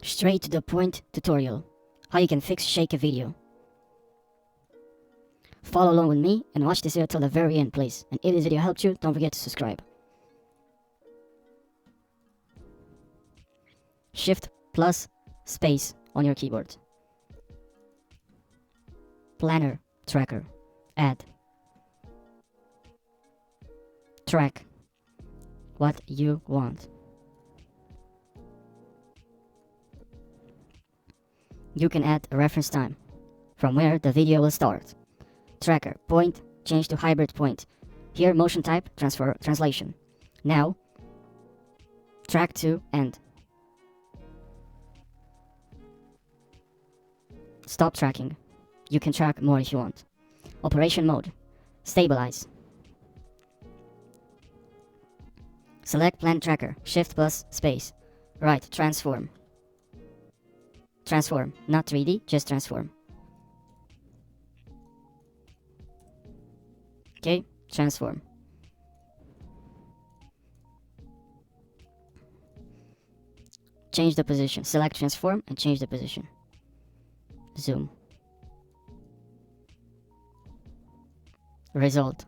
Straight to the point tutorial. How you can fix shake a video. Follow along with me and watch this video till the very end, please. And if this video helped you, don't forget to subscribe. Shift plus space on your keyboard. Planner tracker. Add. Track what you want. You can add a reference time from where the video will start. Tracker point, change to hybrid point. Here motion type, transfer translation. Now track to end. Stop tracking. You can track more if you want. Operation mode. Stabilize. Select plan tracker. Shift plus space. Right, transform. Transform, not 3D, just transform. Okay, transform. Change the position. Select transform and change the position. Zoom. Result.